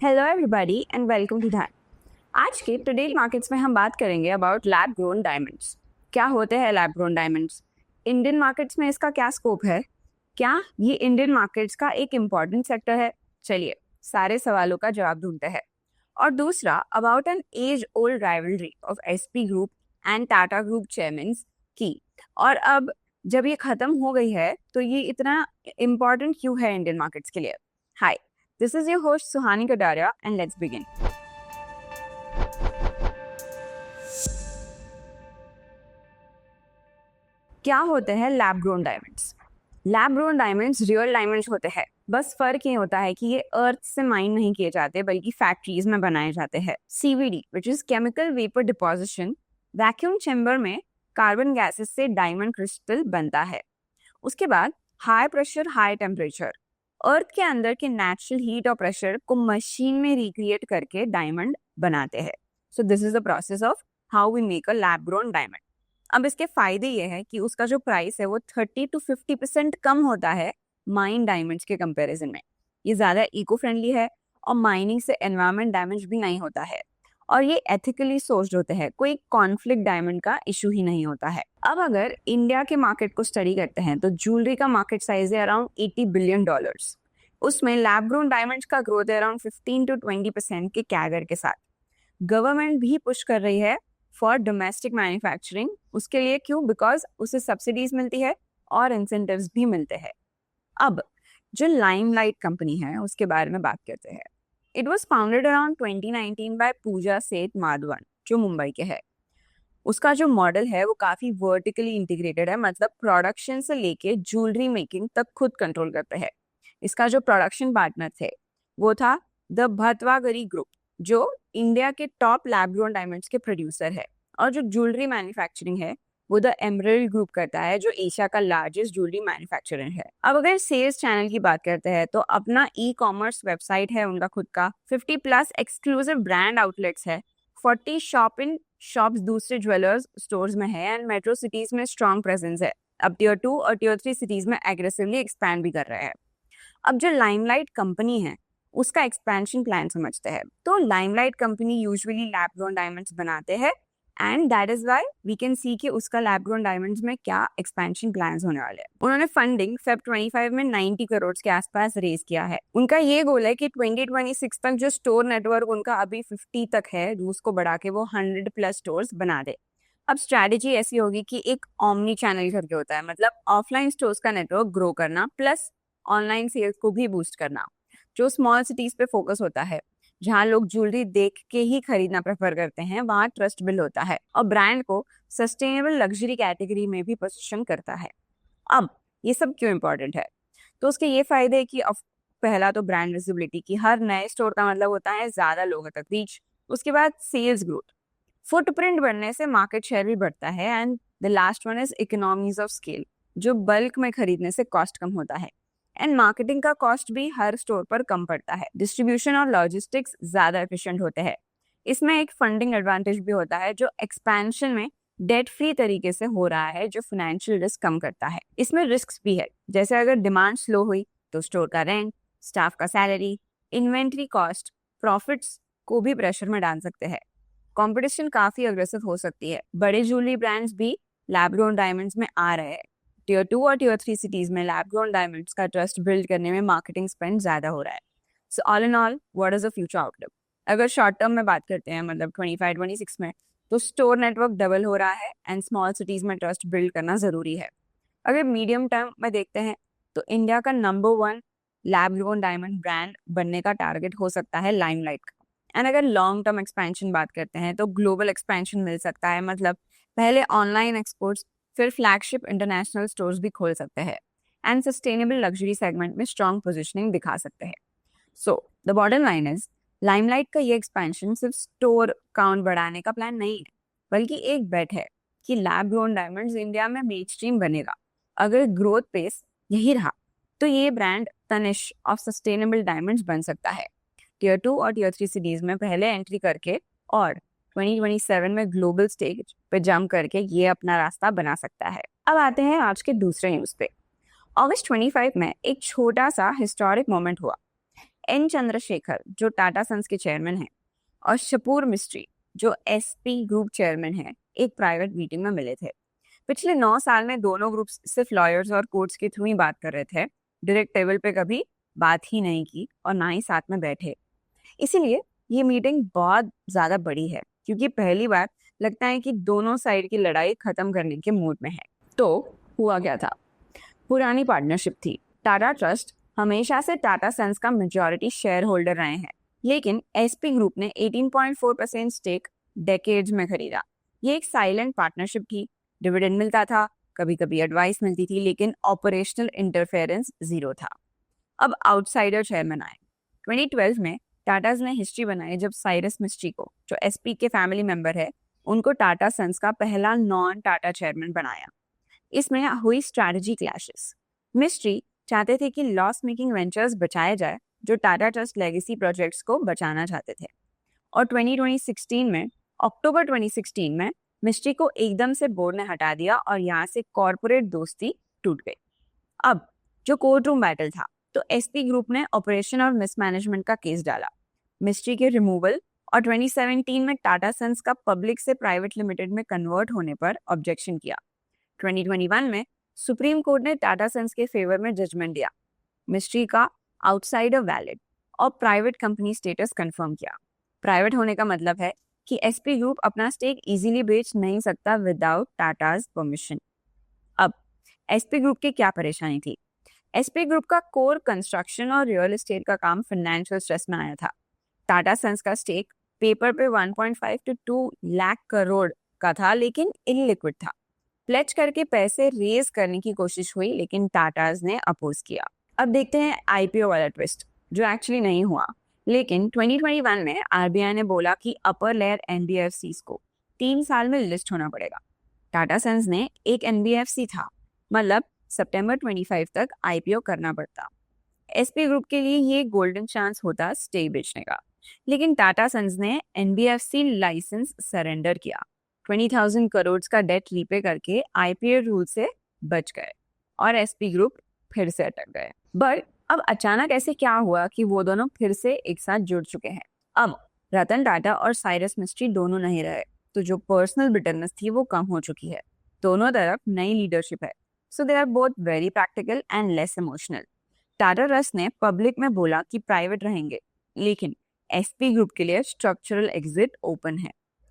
Hello everybody and welcome to that. आज के today markets में हम बात करेंगे अबाउट लैब ग्रोन डायमंड्स। क्या होते हैं lab grown diamonds? Indian markets में इसका क्या स्कोप है? क्या ये इंडियन मार्केट्स का एक इम्पॉर्टेंट सेक्टर है? चलिए सारे सवालों का जवाब ढूंढते हैं। और दूसरा, about an age old rivalry of SP group and Tata group chairman की। और अब जब ये खत्म हो गई है तो ये इतना इम्पोर्टेंट क्यों है इंडियन मार्केट्स के लिए? हाय, this is your host Suhani Kadaria and let's begin. क्या होते हैं lab grown diamonds? Lab grown diamonds real diamonds होते हैं, बस फर्क ये होता है कि ये अर्थ से माइन नहीं किए जाते बल्कि फैक्ट्रीज में बनाए जाते हैं। CVD which is chemical vapour deposition, vacuum chamber में कार्बन गैसेस से डायमंड क्रिस्टल बनता है। उसके बाद high pressure high temperature, earth के अंदर के नेचुरल हीट और प्रेशर को मशीन में रिक्रिएट करके डायमंड बनाते हैं। So this is the process of how we make a lab grown diamond. अब इसके फायदे ये है कि उसका जो प्राइस है वो 30 to 50% कम होता है माइन डायमंड्स के कंपैरिजन में। ये ज्यादा इको फ्रेंडली है और माइनिंग से एनवायरमेंट डैमेज भी नहीं होता है, और ये एथिकली सोर्स्ड होते हैं। कोई कॉन्फ्लिक्ट डायमंड का इशू ही नहीं होता है। अब अगर इंडिया के मार्केट को स्टडी करते हैं तो ज्वेलरी का मार्केट साइज है अराउंड $80 बिलियन। उसमें लैब ग्रोन डायमंड्स का ग्रोथ है अराउंड 15 to 20% के कैगर के साथ। गवर्नमेंट भी पुश कर रही है फॉर डोमेस्टिक मैन्युफैक्चरिंग। उसके लिए क्यों? बिकॉज उसे सब्सिडीज मिलती है और इंसेंटिव्स भी मिलते हैं। अब जो लाइमलाइट कंपनी है उसके बारे में बात करते हैं। It was founded around 2019 by Pooja Seth Madhavan, जो मुंबई के है। उसका जो मॉडल है वो काफी वर्टिकली इंटीग्रेटेड है, मतलब प्रोडक्शन से लेके ज्वेलरी मेकिंग तक खुद कंट्रोल करते हैं। इसका जो प्रोडक्शन पार्टनर थे वो था द भतवागरी ग्रुप, जो इंडिया के टॉप लैब ग्रोन डायमंड्स के प्रोड्यूसर है। और जो ज्वेलरी मैन्युफैक्चरिंग है वो द एमरल्ड ग्रुप करता है, जो एशिया का लार्जेस्ट ज्वेलरी मैन्युफैक्चरर है। अब अगर सेल्स चैनल की बात करते हैं तो अपना ई कॉमर्स वेबसाइट है उनका खुद का, 50+ एक्सक्लूसिव ब्रांड आउटलेट्स है, 40 शॉप इन शॉप्स दूसरे ज्वेलर्स स्टोर्स में है, एंड मेट्रो सिटीज में स्ट्रॉन्ग प्रेजेंस है। अब टियर 2 और टियर 3 सिटीज में एग्रेसिवली एक्सपैंड भी कर रहे हैं। अब जो लाइमलाइट कंपनी है उसका एक्सपेंशन प्लान समझते हैं। तो limelight company usually lab grown diamonds बनाते हैं, and that is why we can see कि उसका लैब ग्रोन डायमंड्स में क्या एक्सपेंशन प्लान्स होने वाले हैं। उन्होंने फंडिंग Feb 25 में 90 करोड़ के आसपास रेज किया है। उनका ये गोल है कि 2026 तक जो स्टोर नेटवर्क उनका अभी 50 तक है, उसको बढ़ा के वो 100+ स्टोर्स बना दे। अब स्ट्रैटेजी ऐसी होगी कि एक ऑमनी चैनल करके होता है, मतलब ऑफलाइन स्टोर्स का नेटवर्क ग्रो करना प्लस ऑनलाइन सेल्स को भी बूस्ट करना। जो स्मॉल सिटीज पे फोकस होता है, जहाँ लोग ज्वेलरी देख के ही खरीदना प्रेफर करते हैं, वहाँ ट्रस्ट बिल्ड होता है और ब्रांड को सस्टेनेबल लग्जरी कैटेगरी में भी पोजीशन करता है। अब ये सब क्यों इंपॉर्टेंट है? तो उसके ये फायदे है कि पहला तो ब्रांड विजिबिलिटी की, हर नए स्टोर का मतलब होता है ज्यादा लोगों तक रीच। उसके बाद सेल्स ग्रोथ, फुटप्रिंट बढ़ने से मार्केट शेयर भी बढ़ता है, and the last one is economies of scale, जो बल्क में खरीदने से कॉस्ट कम होता है, एंड मार्केटिंग का कॉस्ट भी हर स्टोर पर कम पड़ता है। डिस्ट्रीब्यूशन और लॉजिस्टिक्स ज्यादा एफिशिएंट होते हैं। इसमें एक फंडिंग एडवांटेज भी होता है जो एक्सपेंशन में डेट फ्री तरीके से हो रहा है, जो फाइनेंशियल रिस्क कम करता है। इसमें रिस्क भी है, जैसे अगर डिमांड स्लो हुई तो स्टोर का रेंट, स्टाफ का सैलरी, इन्वेंट्री कॉस्ट, प्रॉफिट्स को भी प्रेशर में डाल सकते हैं। कंपटीशन काफी अग्रेसिव हो सकती है। बड़े ज्वेलरी ब्रांड्स भी लैब ग्रोन डायमंड्स में आ रहे हैं। टियर 2 और टियर 3 सिटीज में लैब ग्रोन डायमंड्स का ट्रस्ट बिल्ड करने में मार्केटिंग स्पेंड ज्यादा हो रहा है। So all in all, what is the future outlook? अगर शॉर्ट टर्म में बात करते हैं, मतलब 25-26 में, तो स्टोर नेटवर्क डबल हो रहा है एंड स्मॉल सिटीज में ट्रस्ट बिल्ड करना जरूरी है। अगर मीडियम टर्म में देखते हैं तो इंडिया का number 1 lab grown diamond brand बनने का टारगेट हो सकता है लाइमलाइट का। एंड अगर लॉन्ग टर्म एक्सपेंशन बात करते हैं तो ग्लोबल एक्सपेंशन मिल सकता है, मतलब पहले ऑनलाइन एक्सपोर्ट्स, फिर फ्लैगशिप इंटरनेशनल स्टोर्स भी खोल सकते हैं, एंड सस्टेनेबल लग्जरी सेगमेंट में स्ट्रॉन्ग पोजीशनिंग दिखा सकते हैं। So the bottom line is, limelight का ये एक्सपेंशन सिर्फ स्टोर काउंट बढ़ाने का प्लान नहीं है, बल्कि एक बेट है कि लैब ग्रोन डायमंड्स इंडिया में मेनस्ट्रीम बनेगा। अगर ग्रोथ पेस यही रहा तो ये brand Tanish of sustainable diamonds बन सकता है। टियर 2 और टियर 3 सिटीज में पहले एंट्री करके और 2027 में ग्लोबल स्टेज पे जंप करके ये अपना रास्ता बना सकता है। अब आते हैं आज के दूसरे न्यूज पे। अगस्त 25 में एक छोटा सा हिस्टोरिक मोमेंट हुआ। एन चंद्रशेखर जो टाटा सन्स के चेयरमैन हैं और शपूर मिस्त्री जो एसपी ग्रुप चेयरमैन है, एक प्राइवेट मीटिंग में मिले थे। पिछले 9 साल में दोनों ग्रुप्स सिर्फ लॉयर्स और कोर्ट्स के थ्रू ही बात कर रहे थे, डायरेक्ट टेबल पे कभी बात ही नहीं की और ना ही साथ में बैठे। इसीलिए ये मीटिंग बहुत ज्यादा बड़ी है, क्योंकि पहली बार लगता है कि दोनों साइड की लड़ाई खत्म करने के मूड में है। तो हुआ क्या था? पुरानी पार्टनरशिप थी। टाटा ट्रस्ट हमेशा से टाटा सन्स का मेजॉरिटी शेयर होल्डर रहे हैं, लेकिन एसपी ग्रुप ने 18.4% स्टेक डेकेड्स में खरीदा। ये एक साइलेंट पार्टनरशिप थी, डिविडेंड मिलता था, कभी कभी एडवाइस मिलती थी, लेकिन ऑपरेशनल इंटरफेरेंस जीरो था। अब आउटसाइडर चेयरमैन आए। 2012 में टाटाज ने हिस्ट्री बनाई जब साइरस मिस्ट्री को, जो एसपी के फैमिली मेंबर है, उनको टाटा सन्स का पहला नॉन टाटा चेयरमैन बनाया। इसमें हुई स्ट्रैटेजी क्लैशेस। मिस्ट्री चाहते थे कि लॉस मेकिंग वेंचर्स बचाए जाए, जो टाटा ट्रस्ट लेगेसी प्रोजेक्ट्स को बचाना चाहते थे। और 2016 में, अक्टूबर 2016 में मिस्ट्री को एकदम से बोर्ड ने हटा दिया और यहाँ से कॉर्पोरेट दोस्ती टूट गई। अब जो कोर्ट रूम बैटल था, तो एसपी ग्रुप ने ऑपरेशन और मिसमैनेजमेंट का केस डाला, मिस्ट्री के रिमूवल और 2017 में टाटा सन्स का पब्लिक से प्राइवेट लिमिटेड में कन्वर्ट होने पर ऑब्जेक्शन किया। 2021 में सुप्रीम कोर्ट ने टाटा सन्स के फेवर में जजमेंट दिया, मिस्ट्री का आउटसाइडर वैलिड और प्राइवेट कंपनी स्टेटस कंफर्म किया। प्राइवेट होने का मतलब है कि एसपी ग्रुप अपना स्टेक इजीली बेच नहीं सकता विदाउट टाटाज परमिशन। अब एसपी ग्रुप की क्या परेशानी थी? एसपी ग्रुप का कोर कंस्ट्रक्शन और रियल एस्टेट का काम फाइनेंशियल स्ट्रेस में आया था। टाटा सन्स का स्टेक पेपर पे 1.5 to 2 लाख करोड़ का था, लेकिन इनलिक्विड था। प्लेज करके पैसे रेज करने की कोशिश हुई, लेकिन टाटाज ने अपोज किया। अब देखते हैं आईपीओ वाला ट्विस्ट, जो एक्चुअली नहीं हुआ, लेकिन 2021 में आरबीआई ने बोला कि अपर लेयर एनबीएफसीज को 3 साल में लिस्ट होना पड़ेगा। टाटा सन्स ने एक एनबीएफसी था, मतलब सितंबर 25 तक आईपीओ करना पड़ता। एसपी ग्रुप के लिए ये गोल्डन चांस होता स्टेक बेचने का, लेकिन टाटा सन्स ने एनबीएफसी लाइसेंस सरेंडर किया। 20,000 करोड़ का डेट रीपे करके आईपीओ रूल से बच गए और एसपी ग्रुप फिर से अटक गए। बट अब अचानक ऐसे क्या हुआ कि वो दोनों फिर से एक साथ जुड़ चुके हैं? अब रतन टाटा और साइरस मिस्ट्री दोनों नहीं रहे, तो जो पर्सनल बिटरनेस थी वो कम हो चुकी है। दोनों तरफ नई लीडरशिप है, so they are both very practical and less emotional. Tata trust ने पब्लिक में बोला कि प्राइवेट रहेंगे, लेकिन एसपी ग्रुप के लिए स्ट्रक्चरल एग्जिट ओपन है।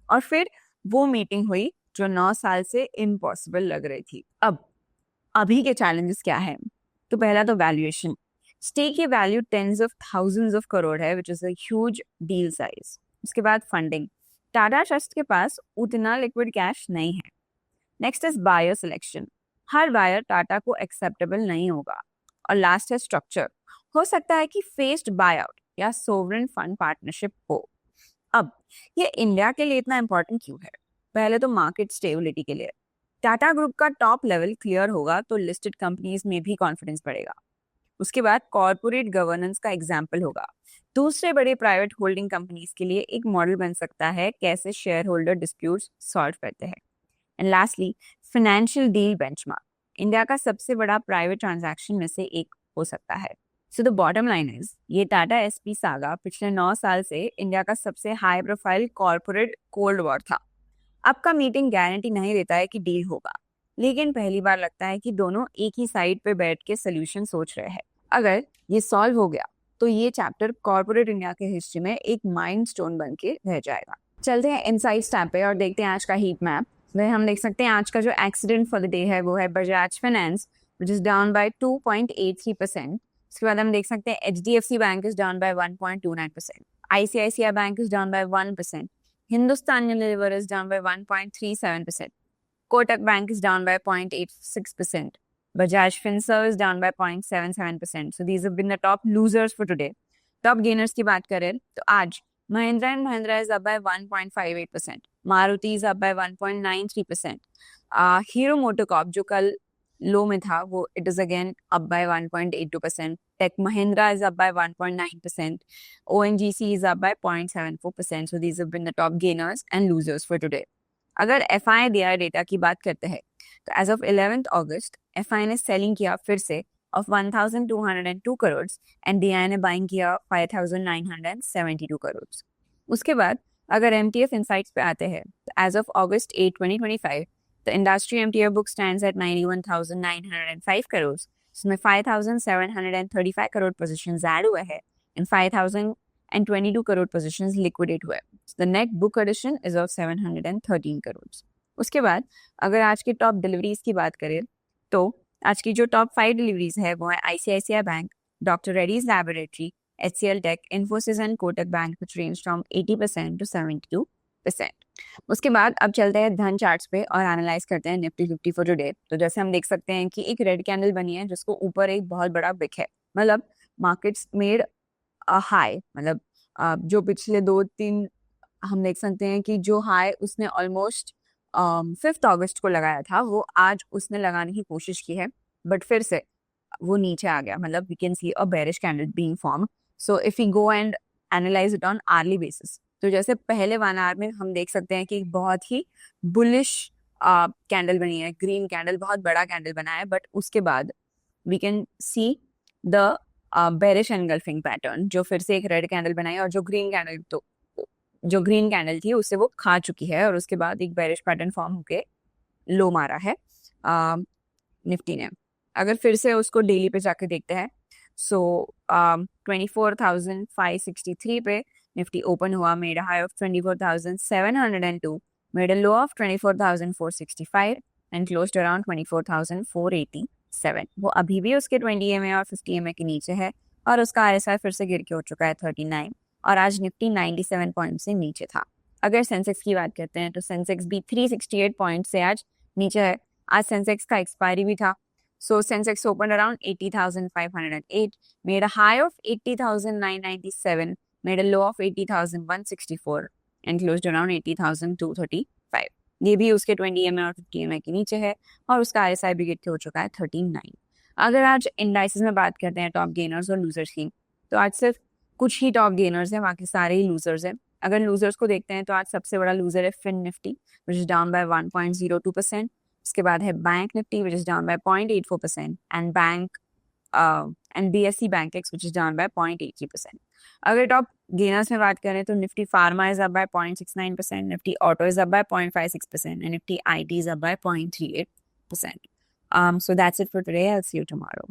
और फिर वो मीटिंग हुई जो 9 साल से इम्पॉसिबल लग रही थी। अब अभी के चैलेंजेस क्या है? तो पहला तो वैल्यूएशन। स्टेक की value tens of thousands of crore है, which is a huge deal size. उसके बाद फंडिंग, टाटा ट्रस्ट के पास उतना लिक्विड कैश नहीं है। नेक्स्ट इज बायर सिलेक्शन, हर बायर टाटा को एक्सेप्टेबल नहीं होगा। और लास्ट है स्ट्रक्चर, हो सकता है कि फेस्ड बाय आउट या सोवरेन फंड पार्टनरशिप हो। अब ये इंडिया के लिए इतना इंपॉर्टेंट क्यों है? पहले तो मार्केट स्टेबिलिटी के लिए। टाटा ग्रुप का टॉप लेवल क्लियर होगा तो लिस्टेड कंपनीज में भी कॉन्फिडेंस बढ़ेगा। उसके बाद कॉर्पोरेट गवर्नेंस का एग्जाम्पल होगा। दूसरे बड़े प्राइवेट होल्डिंग कंपनीज के लिए एक मॉडल बन सकता है कैसे शेयर होल्डर डिस्प्यूट्स सॉल्व करते हैं। And lastly financial deal benchmark, India का सबसे बड़ा प्राइवेट ट्रांजैक्शन में से एक हो सकता है। So the bottom line is, ये टाटा एसपी सागा पिछले 9 साल से इंडिया का सबसे high profile corporate cold war था। अब का मीटिंग गारंटी नहीं देता है कि डील होगा, लेकिन पहली बार लगता है कि दोनों एक ही साइड पे बैठ के सोल्यूशन सोच रहे हैं। अगर ये सॉल्व हो गया तो ये चैप्टर कॉर्पोरेट इंडिया के हिस्ट्री में एक माइलस्टोन बन के रह जाएगा। चलते हैं इनसाइट्स टैब पे और देखते हैं आज का हीट मैप। वह हम देख सकते हैं आज का जो एक्सीडेंट फॉर द डे है वो है Bajaj finance, which is down bye 2.83%। उसके बाद हम देख सकते हैं HDFC bank is down bye 1.29%, ICICI bank is down bye 1%, Hindustan Unilever is down bye 1.37%, Kotak bank is down by 0.86%. Bajaj Finserv is down by 0.77%. So these have been the top losers for today. Top gainers की बात करें तो आज Mahindra and Mahindra is up by 1.58%. Maruti is up by 1.93%. Hero MotoCorp जो कल लो में था वो it is again up by 1.82%. Tech Mahindra is up by 1.9%. ONGC is up by 0.74%. So these have been the top gainers and losers for today. अगर FI DI data की बात करते हैं तो एज ऑफ 11th अगस्त FI ने selling किया फिर से of 1,202 crores and DI ने बाइंग किया 5,972 crores। उसके बाद अगर MTF Insights पे आते हैं तो as of August 8, 2025, the industry MTF book stands at 91,905 crores, इसमें 5,735 crore positions add हुए हैं and 5,022 crore positions liquidate हुए। So the net book addition is of 713 crores। उसके बाद अगर आज के टॉप डिलीवरीज की बात करें तो आज की जो टॉप 5 डिलीवरीज है वो है ICICI bank, doctor Reddy's laboratory, HCL Tech, Infosys and Kotak Bank, which range from 80% to 72%। उसके बाद अब चलते हैं धन चार्ट्स पे और एनालाइज करते हैं निफ्टी 50 फॉर टुडे। तो जैसे हम देख सकते हैं कि एक रेड कैंडल बनी है जिसको ऊपर एक बहुत बड़ा बिक है, मतलब मार्केट्स मेड अ हाई, मतलब जो पिछले 2-3 हम देख सकते हैं कि जो हाई उसने ऑलमोस्ट 5 अगस्त को लगाया था वो आज उसने लगाने की कोशिश की है, बट फिर से वो नीचे आ गया, मतलब we can see a bearish candle being form. So if you go and analyse it on early basis, तो जैसे पहले 1 आवर में हम देख सकते हैं कि एक बहुत ही बुलिश कैंडल बनी है, ग्रीन कैंडल, बहुत बड़ा कैंडल बना है, बट उसके बाद we can see the bearish engulfing pattern, जो फिर से एक रेड कैंडल बनाई और जो ग्रीन कैंडल थी उससे वो खा चुकी है और उसके बाद एक बेरिश पैटर्न फॉर्म होके लो मारा है निफ्टी ने। अगर फिर से उसको डेली पे जाके देखते हैं, सो 24,563 पे निफ्टी ओपन हुआ, made a high of 24,702, made a low of 24,465 and closed around 24,487। वो अभी भी उसके 20 EMA और 50 EMA के नीचे है और उसका RSI फिर से गिर के हो चुका है 39 और आज निफ्टी 97 पॉइंट से नीचे था। अगर सेंसेक्स की बात करते हैं तो सेंसेक्स भी 368 पॉइंट से आज नीचे है। आज सेंसेक्स का एक्सपायरी भी था, so Sensex open around 80,508, made a high of 80,997, made a low of 80,164 and closed around 80,235। ये भी उसके 20 EMA और 50 EMA के नीचे है और उसका RSI भी गिर के हो चुका है 39। अगर आज इंडाइसेस में बात करते हैं टॉप गेनर्स और लूजर्स की, तो आज सिर्फ कुछ ही टॉप गेनर्स हैं, बाकी सारे ही लूजर्स हैं। अगर लूजर्स को देखते हैं तो आज सबसे बड़ा लूजर है fin Nifty, which is down by 1.02%। उसके बाद है bank Nifty, which is down by 0.84%, and BSE bank X, which is down by 0.83%। अगर टॉप गेनर्स में बात करें तो Nifty pharma is up by 0.69%, Nifty auto is up by 0.56% and Nifty IT is up by 0.38%। So that's it for today. I'll see you tomorrow.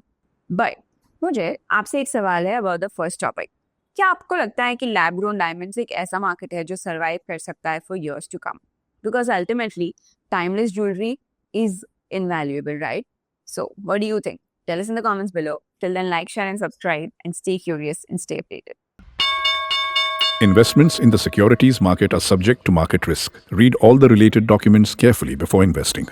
But मुझे आपसे एक सवाल है about the first topic. क्या आपको लगता है कि लैब ग्रोन डायमंड्स एक ऐसा मार्केट है जो सर्वाइव कर सकता है for years to come? Because ultimately, timeless jewelry is invaluable, right? So, what do you think? Tell us in the comments below. Till then, like, share, and subscribe, and stay curious and stay updated. Investments in the securities market are subject to market risk. Read all the related documents carefully before investing.